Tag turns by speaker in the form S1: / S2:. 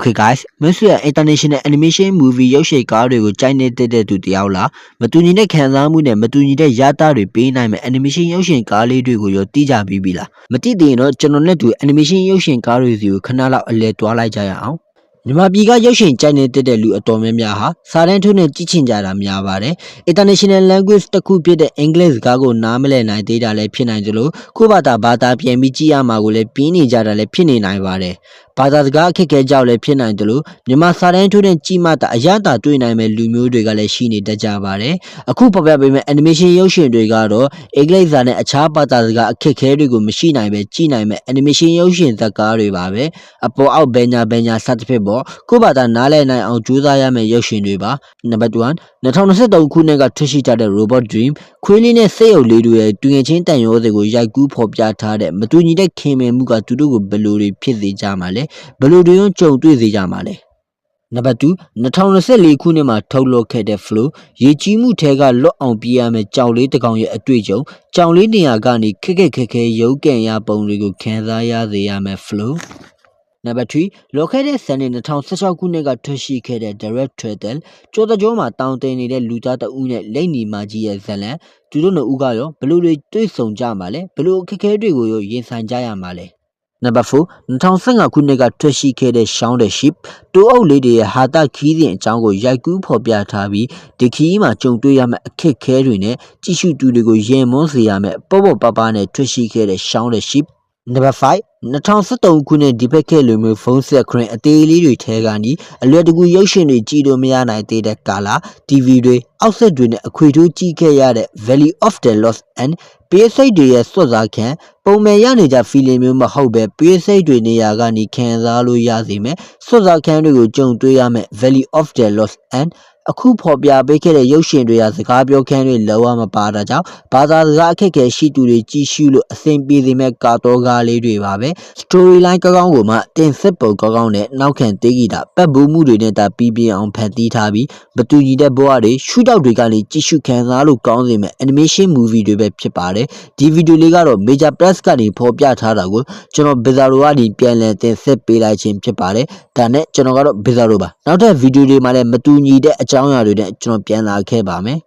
S1: Okay guys, မင်းတို့ရဲ့ international animation movie ရုပ်ရှင်ကားတွေကိုကြိုက်နေတဲ့သူတယောက်လားမတူညီတဲ့ခံစားမှုနဲ့မတူညီတဲ့ရတာတွေပေးနိုင်မဲ့ animation ရုပ်ရှင်ကားလေးတွေကိုရောသိကြပြီးပြီလားမသိသေးရင်တော့ကျွန်တော်နဲ့တူ animation ရုပ်ရှင်ကားတွေစီကိုခဏလောက်အလဲတွားလိုက်ကြရအောင်မြန်မာပြည်ကရုပ်ရှင်ကြိုက်နေတဲ့လူအတော်များများဟာစာတန်းထိုးနဲ့ကြည့်ချင်ကြတာများပါတယ် international language တစ်ခုဖြစ်တဲ့ English စကားကိုနားမလည်နိုင်သေးတာလည်းဖြစ်နိုင်သလိုကိုယ့်ဘာသာပြန်ပြီးကြည့်ရမှာကိုလည်းပြင်းနေကြတာလည်းဖြစ်နေနိုင်ပါတယ်ဘာသာစကားအခက်အခဲကြောင့်လည်းဖြစ်နိုင်တယ်လို့မြန်မာစာတန်းထိုးတဲ့ကြီးမှတာအရသာတွေ့နိုင်မဲ့လူမျိုးတွေကလည်းရှိနေတတ်ကြပါတယ်အခုပေါ်ပြပေးမဲ့ animation ရုပ်ရှင်တွေကတော့အင်္ဂလိပ်စာနဲ့အခြားဘာသာစကားအခက်အခဲတွေကိုမရှိနိုင်ပဲကြည့်နိုင်မဲ့ animation ရုပ်ရှင်ဇာတ်ကားတွေပါပဲအပေါ်အောက်ဘဲညာစသဖြင့်ပေါ့ကိုယ့်ဘာသာနားလည်နိုင်အောင်ကြိုးစားရမယ့်ရုပ်ရှင်တွေပါနံပါတ်1 2023ခုနှစ်ကထွက်ရှိကြတဲ့ Robot Dream ခွေးလေးနဲ့စိတ်အုပ်လေးတွေရဲ့တွင်ချင်းတန်ရောတွေကိုရိုက်ကူးဖော်ပြထားတဲ့မတူညီတဲ့ခင်မင်မှုကသူတို့ကိုဘယ်လိုတွေဖြစ်စေကြမှာလဲဘယ်လိုတွေကြုံတွေ့စေကြမှာလဲနံပါတ်2 2024ခုနှစ်မှာထုတ်လုပ်ခဲ့တဲ့ Flow ရေကြီးမှုထဲကလွတ်အောင်ပြေးရမယ့်ကြောင်လေးတစ်ကောင်ရဲ့အတွေ့အကြုံကြောင်လေးနေရာကနေခက်ခဲရုပ်ကန်ရပုံတွေကိုခန်းစားရစေရမယ့် Flowနံပါတ်3လောခဲ့တဲ့စနေ2016ခုနှစ်ကထွက်ရှိခဲ့တဲ့ Direct Turtle ကျော်တကြောမှာတောင်တင်နေတဲ့လူသားတအုပ်နဲ့လိတ်နီမာကြီးရဲ့ဇလံသူတို့နှစ်ဦးကရောဘလို့တွေတွေ့ဆုံကြမှာလဲဘလို့အခက်အခဲတွေကိုရောရင်ဆိုင်ကြရမှာလဲနံပါတ်4 2015ခုနှစ်ကထွက်ရှိခဲ့တဲ့ Shaun the Sheep တိုးအုပ်လေးတွေရဲ့ဟာတာခီးစဉ်အကြောင်းကိုရိုက်ကူးဖော်ပြထားပြီးဒီခီးမှာကြုံတွေ့ရမယ့်အခက်အခဲတွေနဲ့ကြည့်ရှုသူတွေကိုရင်မွန်းစေရမယ့်ပေါ့ပါနဲ့ထွက်ရှိခဲ့တဲ့ Shaun the Sheepနံပါတ်5 2013ခုနှစ်ဒီဘက်ခေတ်လူမျိုးဖုန်းဆက်ခရင်အသေးလေးတွေထဲကနေအလွယ်တကူရုပ်ရှင်တွေကြည့်လို့မရနိုင်သေးတဲ့ကာလာ TV တွေအောက်ဆက်တွေနဲ့အခွေထိုးကြည့်ခဲ့ရတဲ့ Valley of the Lost and ပေးစိတ်တွေရဲ့စွတ်စားခံပုံမှန်ရနေကြ feeling မျိုးမဟုတ်ပဲပေးစိတ်တွေနေရာကနေခံစားလို့ရစေမယ်စွတ်စားခံတွေကိုကြုံတွေ့ရမယ် Valley of the Lost and အခုဖော်ပြပေးခဲ့တဲ့ရုပ်ရှင်တွေကစကားပြောခန်းတွေလောမပါတာကြောင့်ဘာသာစကားအခက်အခဲရှိသူတွေကြည့်ရှုလို့အဆင်ပြေစေမဲ့ကာတော့ကားလေးတွေပါပဲ storyline ကောင်းကိုမှတင်ဆက်ပုံကောင်းနဲ့နောက်ခံတေးဂီတာပတ်ဘူးမှုတွေနဲ့တာပြီးပြအောင်ဖန်တီးထားပြီးမတူညီတဲ့ဘဝတွေရှုထောက်တွေကနေကြည့်ရှုခံစားလို့ကောင်းစေမဲ့ animation movie တွေပဲဖြစ်ပါတယ်ဒီဗီဒီယိုလေးကတော့ Major Plus ကနေဖော်ပြထားတာကိုကျွန်တော် Bizarro ကနေပြန်လည်တင်ဆက်ပေးလိုက်ခြင်းဖြစ်ပါတယ်ဒါနဲ့ကျွန်တော်ကတော့ Bizarro ပါနောက်ထပ်ဗီဒီယိုတွေမှာလည်းမတူညီတဲ့အကြောင်းအရာတွေနဲ့ကျွန်တော်ပြန်လာခဲ့ပါမယ်